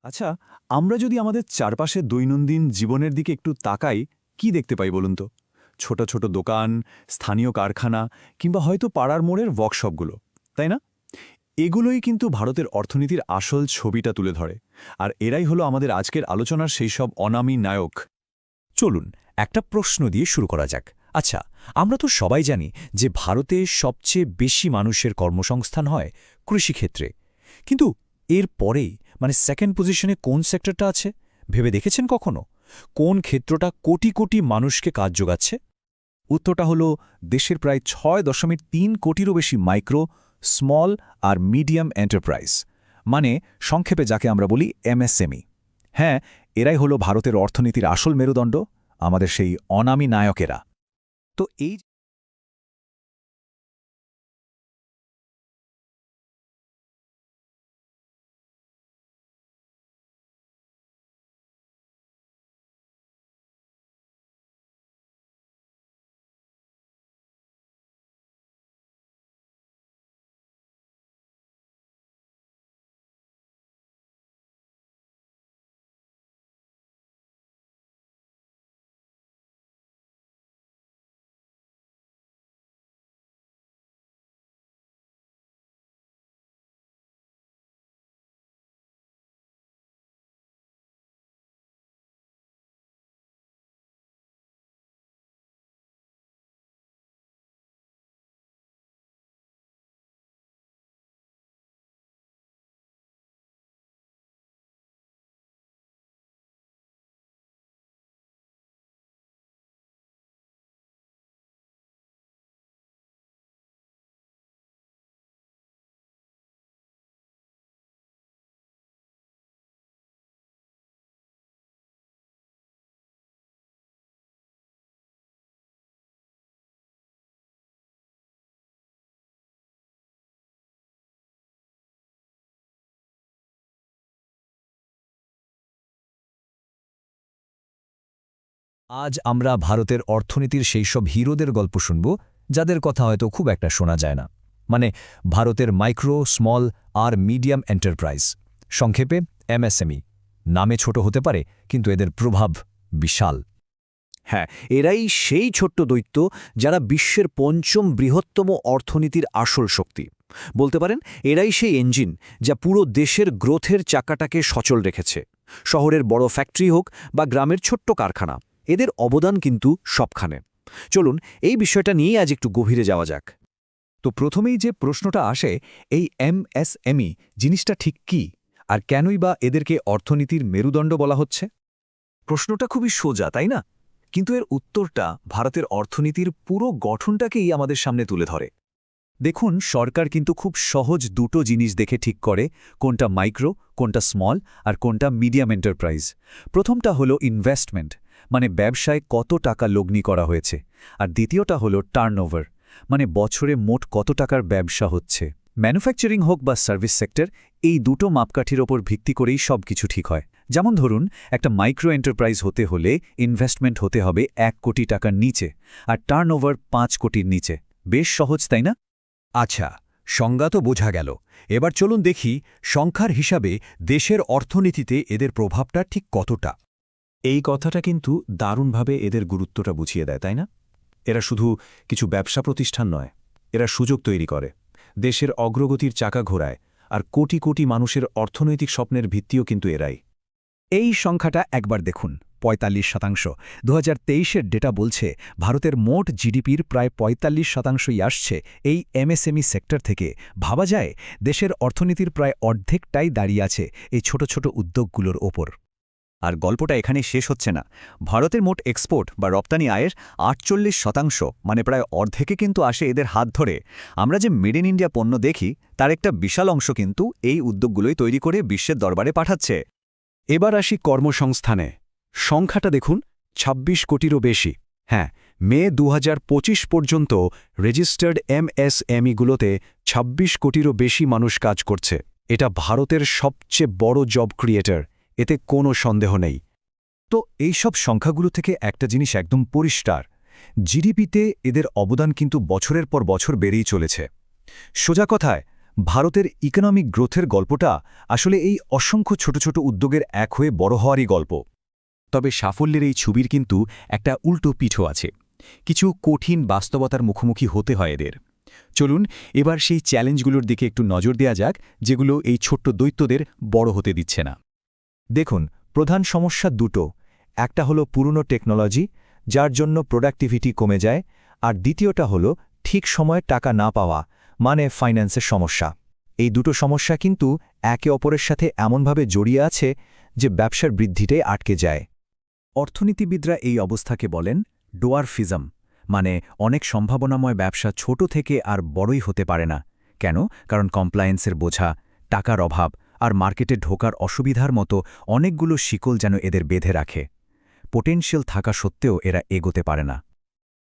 আচ্ছা, আমরা যদি আমাদের চারপাশে দৈনন্দিন জীবনের দিকে একটু তাকাই, কি দেখতে পাই বলুন তো? ছোট ছোট দোকান, স্থানীয় কারখানা কিংবা হয়তো পাড়ার মোড়ের ওয়ার্কশপগুলো, তাই না? এগুলোই কিন্তু ভারতের অর্থনীতির আসল ছবিটা তুলে ধরে। আর এরাই হলো আমাদের আজকের আলোচনার সেই সব অনামী নায়ক। চলুন একটা প্রশ্ন দিয়ে শুরু করা যাক। আচ্ছা, আমরা তো সবাই জানি যে ভারতে সবচেয়ে বেশি মানুষের কর্মসংস্থান হয় কৃষিক্ষেত্রে। কিন্তু এর পরেই সেকেন্ড পজিশনে কোন সেক্টরটা আছে ভেবে দেখেছেন কখনো? কোন ক্ষেত্রটা কোটি কোটি মানুষকে কাজ যোগাচ্ছে? উত্তরটা হলো দেশের প্রায় ৬.৩ কোটিরও বেশি মাইক্রো, স্মল আর মিডিয়াম এন্টারপ্রাইজ, মানে সংক্ষেপে যাকে আমরা বলি এমএসএমই। হ্যাঁ, এরাই হলো ভারতের অর্থনীতির আসল মেরুদণ্ড, আমাদের সেই অনামী নায়কেরা। তো এই আজ আমরা ভারতের অর্থনীতির সেই সব হিরোদের গল্প শুনব যাদের কথা হয়তো খুব একটা শোনা যায় না। ভারতের মাইক্রো, স্মল আর মিডিয়াম এন্টারপ্রাইজ, সংক্ষেপে এমএসএমই। নামে ছোট হতে পারে, কিন্তু এদের প্রভাব বিশাল। হ্যাঁ, এরাই সেই ছোট্ট দৈত্য যারা বিশ্বের পঞ্চম বৃহত্তম অর্থনীতির আসল শক্তি। বলতে পারেন এরাই সেই ইঞ্জিন যা পুরো দেশের গ্রোথের চাকাটাকে সচল রেখেছে। শহরের বড় ফ্যাক্টরি হোক বা গ্রামের ছোট্ট কারখানা, এদের অবদান কিন্তু সবখানে। চলুন এই বিষয়টা নিয়েই আজ একটু গভীরে যাওয়া যাক। তো প্রথমেই যে প্রশ্নটা আসে, এই এমএসএমই জিনিসটা ঠিক কি, আর কেনই বা এদেরকে অর্থনীতির মেরুদণ্ড বলা হচ্ছে? প্রশ্নটা খুবই সোজা, তাই না? কিন্তু এর উত্তরটা ভারতের অর্থনীতির পুরো গঠনটাকেই আমাদের সামনে তুলে ধরে। দেখুন, সরকার কিন্তু খুব সহজ দুটো জিনিস দেখে ঠিক করে কোনটা মাইক্রো, কোনটা স্মল আর কোনটা মিডিয়াম এন্টারপ্রাইজ। প্রথমটা হলো ইনভেস্টমেন্ট, মানে ব্যবসায় কত টাকা লগ্নি করা হয়েছে, আর দ্বিতীয়টা হলো টার্নওভার, মানে বছরে মোট কত টাকার ব্যবসা হচ্ছে। ম্যানুফ্যাকচারিং হোক বা সার্ভিস সেক্টর, এই দুটো মাপকাঠির ওপর ভিত্তি করেই সব কিছু ঠিক হয়। যেমন ধরুন, একটা মাইক্রো এন্টারপ্রাইজ হতে হলে ইনভেস্টমেন্ট হতে হবে ১ কোটি টাকার নিচে, আর টার্নওভার ৫ কোটির নিচে। বেশ সহজ, তাই না? আচ্ছা, সংজ্ঞা তো বোঝা গেল। এবার চলুন দেখি সংখ্যার হিসাবে দেশের অর্থনীতিতে এদের প্রভাবটা ঠিক কতটা। এই কথাটা কিন্তু দারুণভাবে এদের গুরুত্বটা বুঝিয়ে দেয়, তাই না? এরা শুধু কিছু ব্যবসা প্রতিষ্ঠান নয়, এরা সুযোগ তৈরি করে, দেশের অগ্রগতির চাকা ঘোরায়, আর কোটি কোটি মানুষের অর্থনৈতিক স্বপ্নের ভিত্তিও কিন্তু এরাই। এই সংখ্যাটা একবার দেখুন, ৪৫%। ২০২৩-এর ডেটা বলছে ভারতের মোট জিডিপির প্রায় ৪৫%ই আসছে এই এমএসএমই সেক্টর থেকে। ভাবা যায়, দেশের অর্থনীতির প্রায় অর্ধেকটাই দাঁড়িয়ে আছে এই ছোট ছোট উদ্যোগগুলোর ওপর। আর গল্পটা এখানেই শেষ হচ্ছে না। ভারতের মোট এক্সপোর্ট বা রপ্তানি আয়ের ৪৮%, মানে প্রায় অর্ধেকে কিন্তু আসে এদের হাত ধরে। আমরা যে মেড ইন ইন্ডিয়া পণ্য দেখি, তার একটা বিশাল অংশ কিন্তু এই উদ্যোগগুলোই তৈরি করে বিশ্বের দরবারে পাঠাচ্ছে। এবার আসি কর্মসংস্থানে। সংখ্যাটা দেখুন, ২৬ কোটিরও বেশি। হ্যাঁ, মে ২০২৫ পর্যন্ত রেজিস্টার্ড এমএসএমইগুলোতে ২৬ কোটিরও বেশি মানুষ কাজ করছে। এটা ভারতের সবচেয়ে বড় জব ক্রিয়েটর, এতে কোনো সন্দেহ নেই। তো এইসব সংখ্যাগুলো থেকে একটা জিনিস একদম পরিষ্কার, জিডিপিতে এদের অবদান কিন্তু বছরের পর বছর বেড়েই চলেছে। সোজা কথায়, ভারতের ইকোনমিক গ্রোথের গল্পটা আসলে এই অসংখ্য ছোট ছোট উদ্যোগের এক হয়ে বড় হওয়ারই গল্প। তবে সাফল্যের এই ছবির কিন্তু একটা উল্টো পিঠও আছে। কিছু কঠিন বাস্তবতার মুখোমুখি হতে হয় এদের। চলুন এবার সেই চ্যালেঞ্জগুলোর দিকে একটু নজর দেওয়া যাক, যেগুলো এই ছোট্ট দৈত্যদের বড় হতে দিচ্ছে না। দেখুন, প্রধান সমস্যা দুটো। একটা হলো পুরনো টেকনোলজি, যার জন্য প্রোডাক্টিভিটি কমে যায়, আর দ্বিতীয়টা হলো ঠিক সময়ে টাকা না পাওয়া, মানে ফাইন্যান্সের সমস্যা। এই দুটো সমস্যা কিন্তু একে অপরের সাথে এমনভাবে জড়িয়ে আছে যে ব্যবসার বৃদ্ধিটাই আটকে যায়। অর্থনীতিবিদরা এই অবস্থাকে বলেন ডোয়ারফিজম, মানে অনেক সম্ভাবনাময় ব্যবসা ছোট থেকে আর বড়ই হতে পারে না। কেন? কারণ কমপ্লায়েন্সের বোঝা, টাকার অভাব আর মার্কেটে ঢোকার অসুবিধার মতো অনেকগুলো শিকল যেন এদের বেঁধে রাখে। পোটেনশিয়াল থাকা সত্ত্বেও এরা এগোতে পারে না।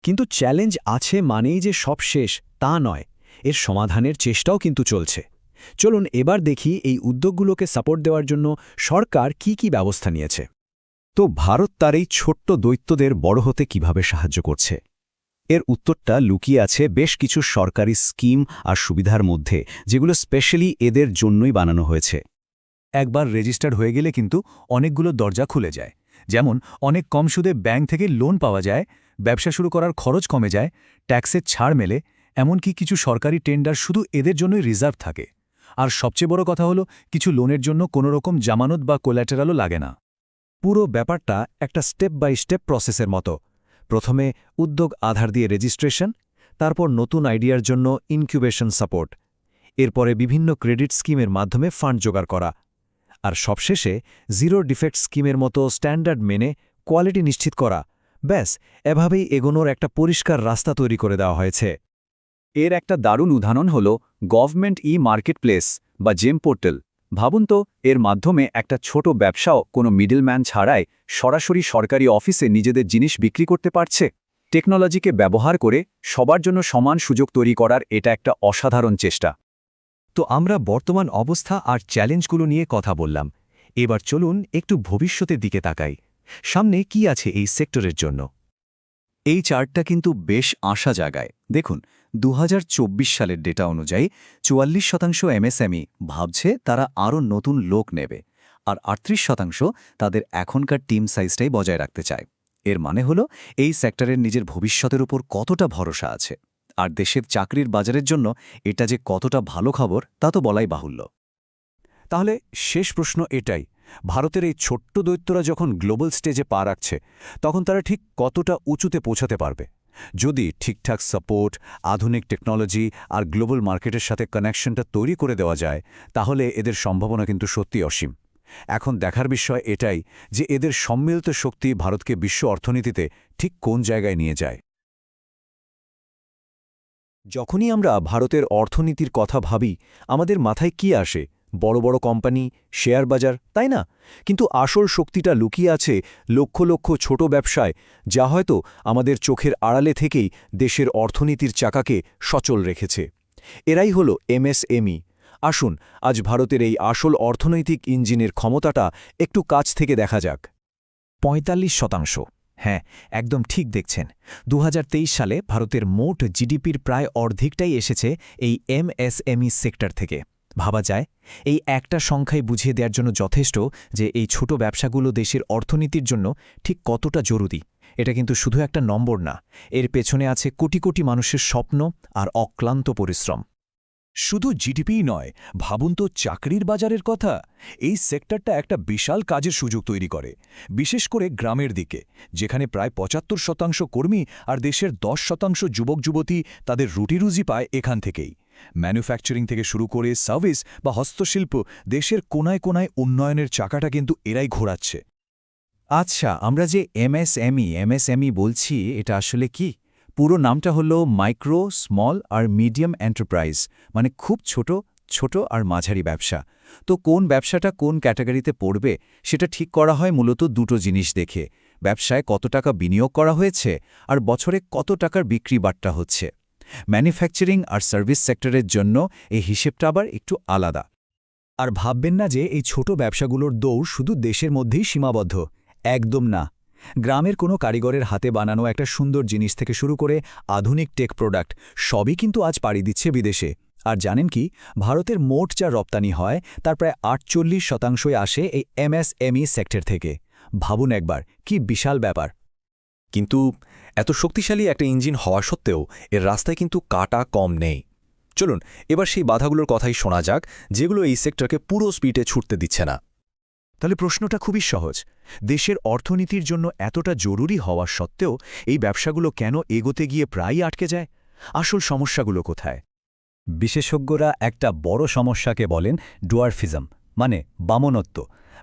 কিন্তু চ্যালেঞ্জ আছে মানেই যে সব শেষ তা নয়, এর সমাধানের চেষ্টাও কিন্তু চলছে। চলুন এবার দেখি এই উদ্যোগগুলোকে সাপোর্ট দেওয়ার জন্য সরকার কি ব্যবস্থা নিয়েছে। তো ভারত তার এই ছোট্ট দৈত্যদের বড় হতে কিভাবে সাহায্য করছে? এর উত্তরটা লুকিয়ে আছে বেশ কিছু সরকারি স্কিম আর সুবিধার মধ্যে, যেগুলো স্পেশালি এদের জন্যই বানানো হয়েছে। একবার রেজিস্টার্ড হয়ে গেলে কিন্তু অনেকগুলো দরজা খুলে যায়। যেমন অনেক কম সুদে ব্যাংক থেকে লোন পাওয়া যায়, ব্যবসা শুরু করার খরচ কমে যায়, ট্যাক্সের ছাড় মেলে, এমনকি কিছু সরকারি টেন্ডার শুধু এদের জন্যই রিজার্ভ থাকে। আর সবচেয়ে বড় কথা হলো, কিছু লোনের জন্য কোনো রকম জামানত বা কোল্যাটেরালও লাগে না। পুরো ব্যাপারটা একটা স্টেপ বাই স্টেপ প্রসেসের মতো। প্রথমে উদ্যোগ আধার দিয়ে রেজিস্ট্রেশন, তারপর নতুন আইডিয়ার জন্য ইনকিউবেশন সাপোর্ট, এরপরে বিভিন্ন ক্রেডিট স্কিমের মাধ্যমে ফান্ড জোগাড় করা, আর সবশেষে জিরো ডিফেক্ট স্কিমের মতো স্ট্যান্ডার্ড মেনে কোয়ালিটি নিশ্চিত করা। ব্যাস, এভাবেই এগোনোর একটা পরিষ্কার রাস্তা তৈরি করে দেওয়া হয়েছে। এর একটা দারুণ উদাহরণ হল গভর্নমেন্ট মার্কেটপ্লেস বা জেম পোর্টাল। ভাবুন তো, এর মাধ্যমে একটা ছোট ব্যবসাও কোনো মিডলম্যান ছাড়াই সরাসরি সরকারি অফিসে নিজেদের জিনিস বিক্রি করতে পারছে। টেকনোলজিকে ব্যবহার করে সবার জন্য সমান সুযোগ তৈরি করার এটা একটা অসাধারণ চেষ্টা। তো আমরা বর্তমান অবস্থা আর চ্যালেঞ্জগুলো নিয়ে কথা বললাম। এবার চলুন একটু ভবিষ্যতের দিকে তাকাই। সামনে কি আছে এই সেক্টরের জন্য? এই চার্টটা কিন্তু বেশ আশা জাগায়। দেখুন, 2024 সালের ডেটা অনুযায়ী 44% এমএসএমই ভাবছে তারা আরও নতুন লোক নেবে, আর 38% তাদের এখনকার টিম সাইজটাই বজায় রাখতে চায়। এর মানে হলো এই সেক্টরের নিজের ভবিষ্যতের উপর কতটা ভরসা আছে। আর দেশের চাকরির বাজারের জন্য এটা যে কতটা ভালো খবর তা তো বলাই বাহুল্য। তাহলে শেষ প্রশ্ন এটাই, ভারতের এই ছোট্ট দৈত্যরা যখন গ্লোবাল স্টেজে পা রাখছে, তখন তারা ঠিক কতটা উঁচুতে পৌঁছাতে পারবে? যদি ঠিকঠাক সাপোর্ট, আধুনিক টেকনোলজি আর গ্লোবাল মার্কেটের সাথে কানেকশনটা তৈরি করে দেওয়া যায়, তাহলে এদের সম্ভাবনা কিন্তু সত্যি অসীম। এখন দেখার বিষয় এটাই যে এদের সম্মিলিত শক্তি ভারতকে বিশ্ব অর্থনীতিতে ঠিক কোন জায়গায় নিয়ে যায়। যখনই আমরা ভারতের অর্থনীতির কথা ভাবি, আমাদের মাথায় কি আসে? বড় বড় কোম্পানি, শেয়ার বাজার, তাই না? কিন্তু আসল শক্তিটা লুকিয়ে আছে লক্ষ লক্ষ ছোট ব্যবসায়, যা হয়তো আমাদের চোখের আড়ালে থেকেই দেশের অর্থনীতির চাকাকে সচল রেখেছে। এরাই হলো এমএসএমই। আসুন আজ ভারতের এই আসল অর্থনৈতিক ইঞ্জিনের ক্ষমতাটা একটু কাছ থেকে দেখা যাক। 45%। হ্যাঁ, একদম ঠিক দেখছেন। 2023 সালে ভারতের মোট জিডিপির প্রায় অর্ধেকটাই এসেছে এই এমএসএমই সেক্টর থেকে। ভাবা যায়, এই একটা সংখ্যায় বুঝিয়ে দেওয়ার জন্য যথেষ্ট যে এই ছোট ব্যবসাগুলো দেশের অর্থনীতির জন্য ঠিক কতটা জরুরি। এটা কিন্তু শুধু একটা নম্বর না, এর পেছনে আছে কোটি কোটি মানুষের স্বপ্ন আর অক্লান্ত পরিশ্রম। শুধু জিডিপিই নয়, ভাবুন তো চাকরির বাজারের কথা। এই সেক্টরটা একটা বিশাল কাজের সুযোগ তৈরি করে, বিশেষ করে গ্রামের দিকে, যেখানে প্রায় 75% কর্মী আর দেশের 10% যুবক যুবতী তাদের রুটিরুজি পায় এখান থেকেই। ম্যানুফ্যাকচারিং থেকে শুরু করে সার্ভিস বা হস্তশিল্প, দেশের কোনায় কোনায় উন্নয়নের চাকাটা কিন্তু এরাই ঘোরাচ্ছে। আচ্ছা, আমরা যে এমএসএমই বলছি, এটা আসলে কি? পুরো নামটা হলো মাইক্রো, স্মল আর মিডিয়াম এন্টারপ্রাইজ, মানে খুব ছোট আর মাঝারি ব্যবসা। তো কোন ব্যবসাটা কোন ক্যাটাগরিতে পড়বে সেটা ঠিক করা হয় মূলত দুটো জিনিস দেখে: ব্যবসায় কত টাকা বিনিয়োগ করা হয়েছে আর বছরে কত টাকার বিক্রি বাট্টা হচ্ছে। ম্যানুফ্যাকচারিং আর সার্ভিস সেক্টরের জন্য এই হিসেবটা আবার একটু আলাদা। আর ভাববেন না যে এই ছোট ব্যবসাগুলোর দৌড় শুধু দেশের মধ্যেই সীমাবদ্ধ। একদম না। গ্রামের কোনো কারিগরের হাতে বানানো একটা সুন্দর জিনিস থেকে শুরু করে আধুনিক টেক প্রোডাক্ট, সবই কিন্তু আজ পাড়ি দিচ্ছে বিদেশে। আর জানেন কি, ভারতের মোট যা রপ্তানি হয় তার প্রায় 48% আসে এই এমএসএমই সেক্টর থেকে। ভাবুন একবার, কি বিশাল ব্যাপার। কিন্তু এত শক্তিশালী একটা ইঞ্জিন হওয়া সত্ত্বেও এর রাস্তায় কিন্তু কাটা কম নেই। চলুন এবার সেই বাধাগুলোর কথাই শোনা যাক, যেগুলো এই সেক্টরকে পুরো স্পিডে ছুটতে দিচ্ছে না। তাহলে প্রশ্নটা খুবই সহজ। দেশের অর্থনীতির জন্য এতটা জরুরি হওয়া সত্ত্বেও এই ব্যবসাগুলো কেন এগোতে গিয়ে প্রায়ই আটকে যায়? আসল সমস্যাগুলো কোথায়? বিশেষজ্ঞরা একটা বড় সমস্যাকে বলেন ডুয়ারফিজম, মানে বামনত্ব।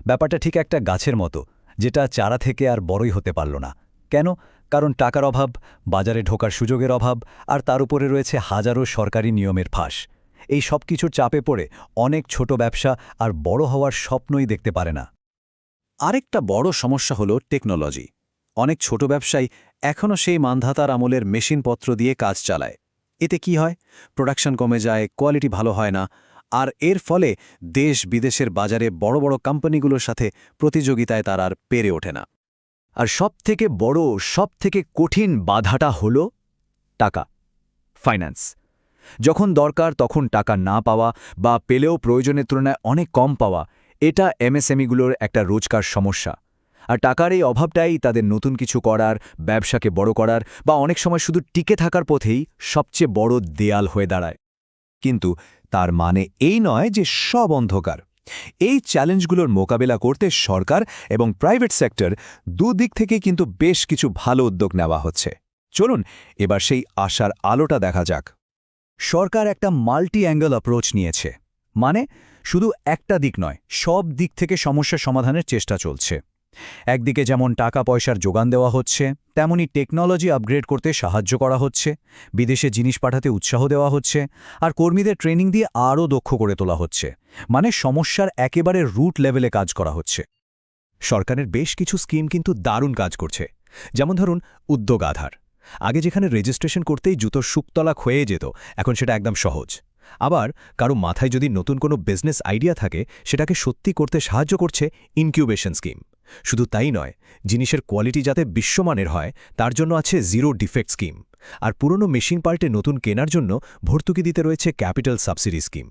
ব্যাপারটা ঠিক একটা গাছের মতো, যেটা চারা থেকে আর বড়ই হতে পারল না। কেন? কারণ টাকার অভাব, বাজারে ঢোকার সুযোগের অভাব, আর তার উপরে রয়েছে হাজারো সরকারি নিয়মের ফাঁস। এই সব কিছুর চাপে পড়ে অনেক ছোট ব্যবসা আর বড় হওয়ার স্বপ্নই দেখতে পারে না। আরেকটা বড় সমস্যা হলো টেকনোলজি। অনেক ছোট ব্যবসায়ী এখনও সেই মানধাতার আমলের মেশিনপত্র দিয়ে কাজ চালায়। এতে কি হয়? প্রোডাকশন কমে যায়, কোয়ালিটি ভালো হয় না, আর এর ফলে দেশ বিদেশের বাজারে বড় বড় কোম্পানিগুলোর সাথে প্রতিযোগিতায় তার আর পেরে ওঠে না। আর সবথেকে বড়, সবথেকে কঠিন বাধাটা হল টাকা, ফাইন্যান্স। যখন দরকার তখন টাকা না পাওয়া বা পেলেও প্রয়োজনের তুলনায় অনেক কম পাওয়া, এটা এমএসএমইগুলোর একটা রোজকার সমস্যা। আর টাকার এই অভাবটাই তাদের নতুন কিছু করার, ব্যবসাকে বড় করার বা অনেক সময় শুধু টিকে থাকার পথেই সবচেয়ে বড় দেয়াল হয়ে দাঁড়ায়। কিন্তু তার মানে এই নয় যে সব অন্ধকার। এই চ্যালেঞ্জগুলোর মোকাবেলা করতে সরকার এবং প্রাইভেট সেক্টর দুদিক থেকে কিন্তু বেশ কিছু ভালো উদ্যোগ নেওয়া হচ্ছে। চলুন এবার সেই আশার আলোটা দেখা যাক। সরকার একটা মাল্টি অ্যাঙ্গেল অ্যাপ্রোচ নিয়েছে, মানে শুধু একটা দিক নয়, সব দিক থেকে সমস্যা সমাধানের চেষ্টা চলছে। একদিকে যেমন টাকা পয়সার যোগান দেওয়া হচ্ছে, তেমনি টেকনোলজি আপগ্রেড করতে সাহায্য করা হচ্ছে, বিদেশে জিনিস পাঠাতে উৎসাহ দেওয়া হচ্ছে, আর কর্মীদের ট্রেনিং দিয়ে আরও দক্ষ করে তোলা হচ্ছে। মানে সমস্যার একেবারে রুট লেভেলে কাজ করা হচ্ছে। সরকারের বেশ কিছু স্কিম কিন্তু দারুণ কাজ করছে। যেমন ধরুন উদ্যোগ আধার। আগে যেখানে রেজিস্ট্রেশন করতেই জুতোর শুকতলা ক্ষয়ে যেত, এখন সেটা একদম সহজ। আবার কারো মাথায় যদি নতুন কোনো বিজনেস আইডিয়া থাকে, সেটাকে সত্যি করতে সাহায্য করছে ইনকিউবেশন স্কিম। শুধু তাই নয়, জিনিসের কোয়ালিটি যাতে বিশ্বমানের হয় তার জন্য আছে জিরো ডিফেক্ট স্কিম। আর পুরনো মেশিন পাল্টে নতুন কেনার জন্য ভর্তুকি দিতে রয়েছে ক্যাপিটাল সাবসিডি স্কিম।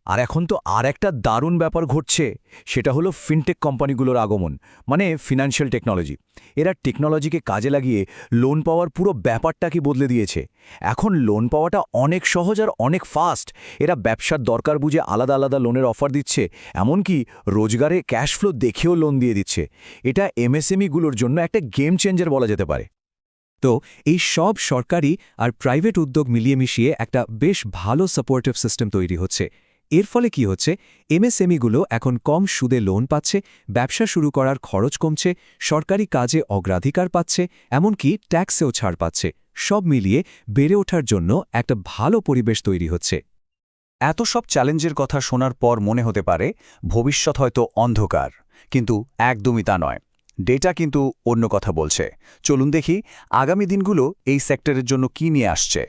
আর এখন তো আর একটা দারুণ ব্যাপার ঘটছে, সেটা হলো ফিনটেক কোম্পানিগুলোর আগমন, মানে ফিনান্সিয়াল টেকনোলজি। এরা টেকনোলজিকে কাজে লাগিয়ে লোন পাওয়ার পুরো ব্যাপারটাকে বদলে দিয়েছে। এখন লোন পাওয়াটা অনেক সহজ আর অনেক ফাস্ট। এরা ব্যবসার দরকার বুঝে আলাদা আলাদা লোনের অফার দিচ্ছে, এমনকি রোজগারে ক্যাশ ফ্লো দেখেও লোন দিয়ে দিচ্ছে। এটা এমএসএমইগুলোর জন্য একটা গেম চেঞ্জার বলা যেতে পারে। তো এই সব সরকারি আর প্রাইভেট উদ্যোগ মিলিয়ে মিশিয়ে একটা বেশ ভালো সাপোর্টিভ সিস্টেম তৈরি হচ্ছে। এর ফলে কি হচ্ছে, এমএসএমইগুলো এখন কম সুদে লোন পাচ্ছে, ব্যবসা শুরু করার খরচ কমছে, সরকারি কাজে অগ্রাধিকার পাচ্ছে, এমনকি ট্যাক্সেও ছাড় পাচ্ছে। সব মিলিয়ে বেড়ে ওঠার জন্য একটা ভালো পরিবেশ তৈরি হচ্ছে। এত সব চ্যালেঞ্জের কথা শোনার পর মনে হতে পারে ভবিষ্যৎ হয়তো অন্ধকার, কিন্তু একদমই তা নয়। ডেটা কিন্তু অন্য কথা বলছে। চলুন দেখি আগামী দিনগুলো এই সেক্টরের জন্য কি নিয়ে আসছে।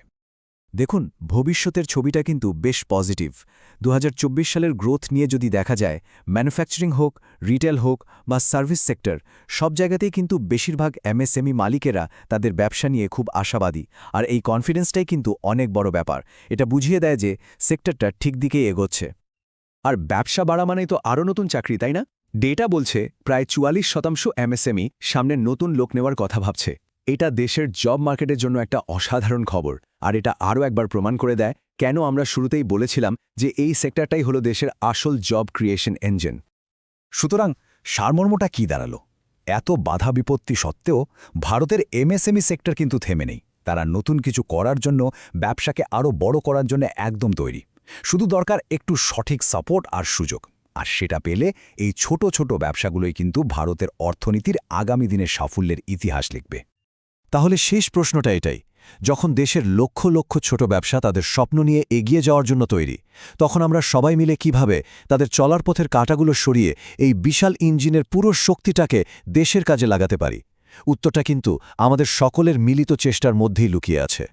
দেখুন, ভবিষ্যতের ছবিটা কিন্তু বেশ পজিটিভ। 2024 সালের গ্রোথ নিয়ে যদি দেখা যায়, ম্যানুফ্যাকচারিং হোক, রিটেল হোক বা সার্ভিস সেক্টর, সব জায়গাতেই কিন্তু বেশিরভাগ এমএসএমই মালিকেরা তাদের ব্যবসা নিয়ে খুব আশাবাদী। আর এই কনফিডেন্সটাই কিন্তু অনেক বড় ব্যাপার। এটা বুঝিয়ে দেয় যে সেক্টরটা ঠিক দিকেই এগোচ্ছে। আর ব্যবসা বাড়া মানেই তো আরও নতুন চাকরি, তাই না? ডেটা বলছে প্রায় 44% এমএসএমই সামনের নতুন লোক নেওয়ার কথা ভাবছে। এটা দেশের জব মার্কেটের জন্য একটা অসাধারণ খবর। আর এটা আরও একবার প্রমাণ করে দেয় কেন আমরা শুরুতেই বলেছিলাম যে এই সেক্টরটাই হলো দেশের আসল জব ক্রিয়েশন ইঞ্জিন। সুতরাং সারমর্মটা কি দাঁড়ালো? এত বাধা বিপত্তি সত্ত্বেও ভারতের এমএসএমই সেক্টর কিন্তু থেমে নেই। তারা নতুন কিছু করার জন্য, ব্যবসাকে আরও বড় করার জন্য একদম তৈরি। শুধু দরকার একটু সঠিক সাপোর্ট আর সুযোগ। আর সেটা পেলে এই ছোট ছোট ব্যবসাগুলোই কিন্তু ভারতের অর্থনীতির আগামী দিনের সাফল্যের ইতিহাস লিখবে। তাহলে শেষ প্রশ্নটা এটাই, যখন দেশের লক্ষ লক্ষ ছোট ব্যবসা তাদের স্বপ্ন নিয়ে এগিয়ে যাওয়ার জন্য তৈরি, তখন আমরা সবাই মিলে কিভাবে তাদের চলার পথের কাঁটাগুলো সরিয়ে এই বিশাল ইঞ্জিনের পুরো শক্তিটাকে দেশের কাজে লাগাতে পারি? উত্তরটা কিন্তু আমাদের সকলের মিলিত চেষ্টার মধ্যেই লুকিয়ে আছে।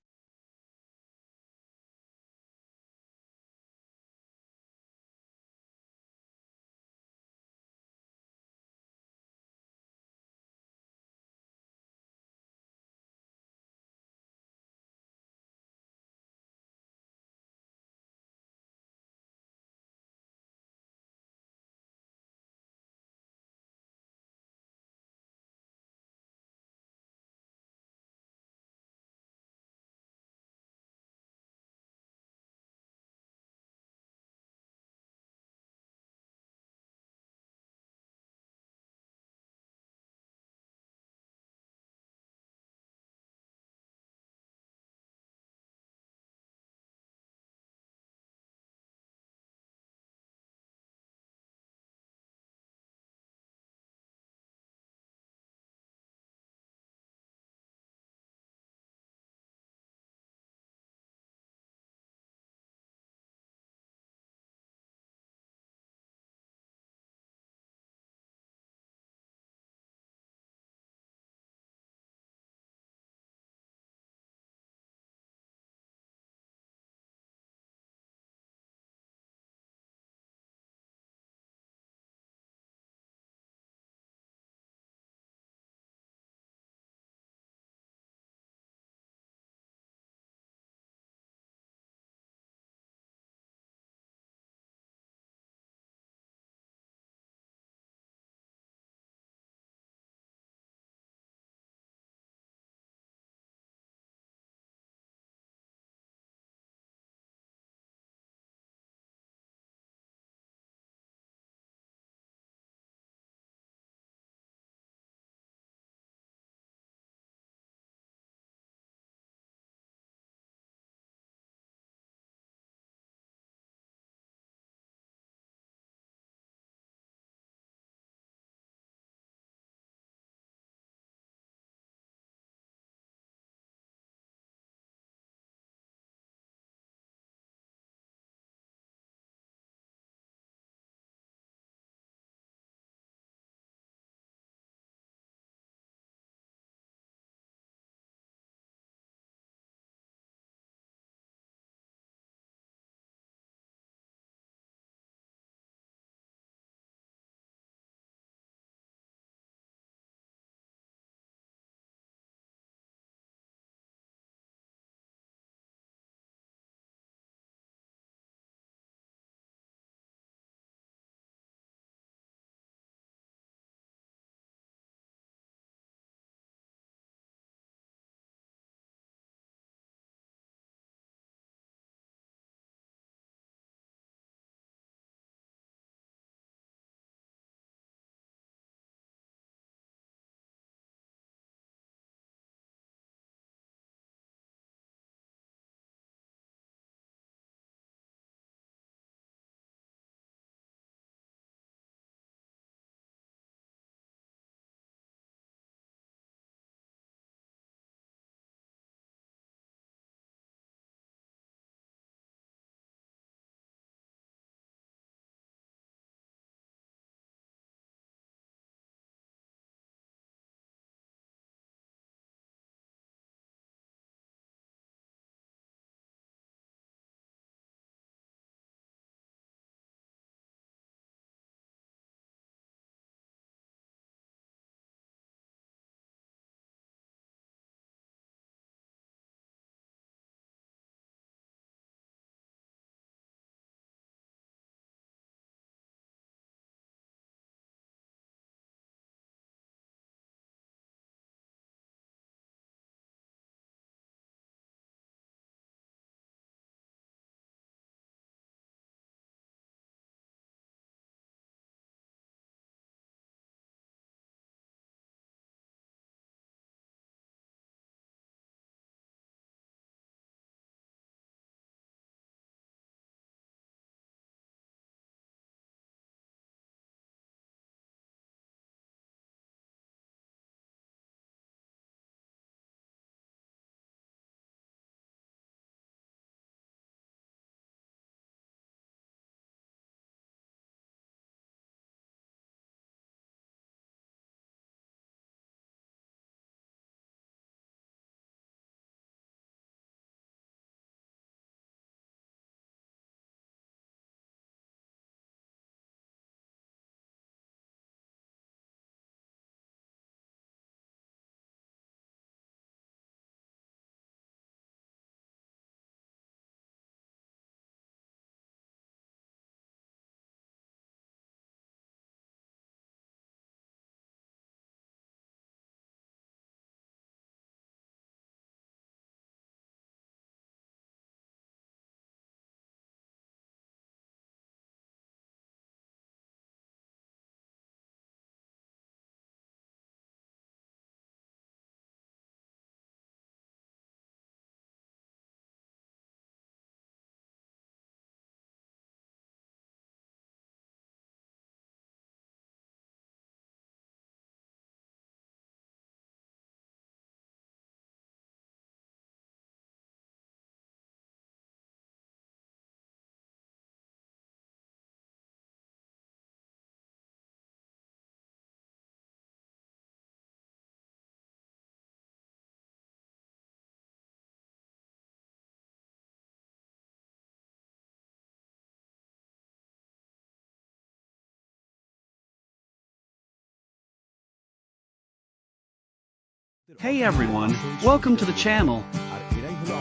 Hey everyone, welcome to the channel.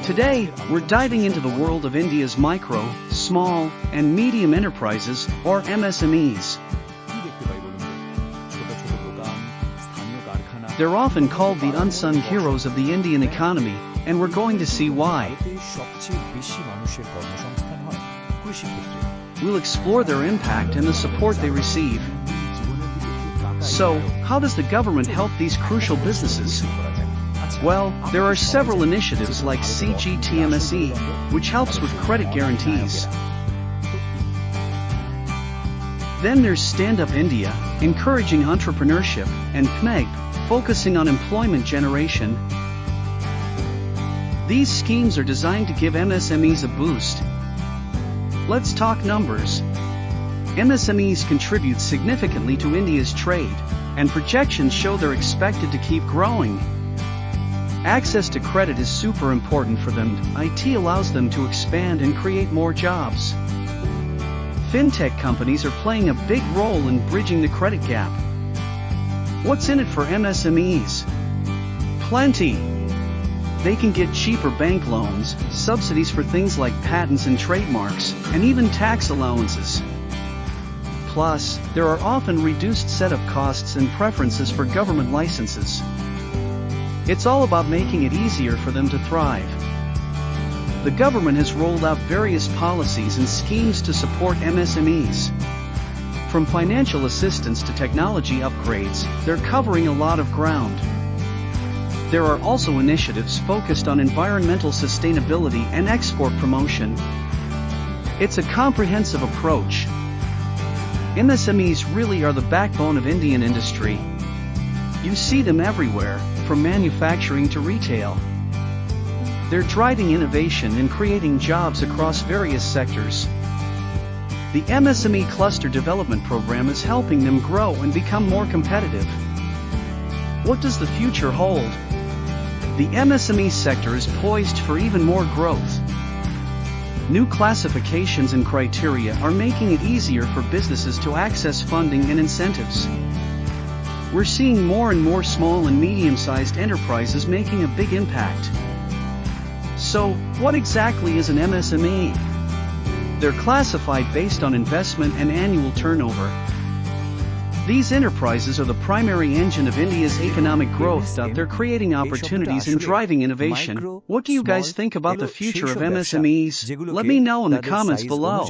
Today, we're diving into the world of India's micro, small, and medium enterprises, or MSMEs. কি দেখতে পাই বলুন তো? ছোট ছোট দোকান, স্থানীয় কারখানা। They're often called the unsung heroes of the Indian economy, and we're going to see why. ভারতে সবচেয়ে বেশি মানুষের কর্মসংস্থান হয় কৃষিক্ষেত্রে। We'll explore their impact and the support they receive. So, how does the government help these crucial businesses? Well, there are several initiatives like CGTMSE, which helps with credit guarantees. Then there's Stand Up India, encouraging entrepreneurship, and PMEG, focusing on employment generation. These schemes are designed to give MSMEs a boost. Let's talk numbers. MSMEs contribute significantly to India's trade, and projections show they're expected to keep growing. Access to credit is super important for them. IT allows them to expand and create more jobs. Fintech companies are playing a big role in bridging the credit gap. What's in it for MSMEs? Plenty. They can get cheaper bank loans, subsidies for things like patents and trademarks, and even tax allowances. Plus, there are often reduced setup costs and preferences for government licenses. It's all about making it easier for them to thrive. The government has rolled out various policies and schemes to support MSMEs. From financial assistance to technology upgrades, they're covering a lot of ground. There are also initiatives focused on environmental sustainability and export promotion. It's a comprehensive approach. MSMEs really are the backbone of Indian industry. You see them everywhere, from manufacturing to retail. They're driving innovation and creating jobs across various sectors. The MSME Cluster Development Program is helping them grow and become more competitive. What does the future hold? The MSME sector is poised for even more growth. New classifications and criteria are making it easier for businesses to access funding and incentives. We're seeing more and more small and medium-sized enterprises making a big impact. So, what exactly is an MSME? They're classified based on investment and annual turnover. These enterprises are the primary engine of India's economic growth. They're creating opportunities and driving innovation. What do you guys think about the future of MSMEs? Let me know in the comments below.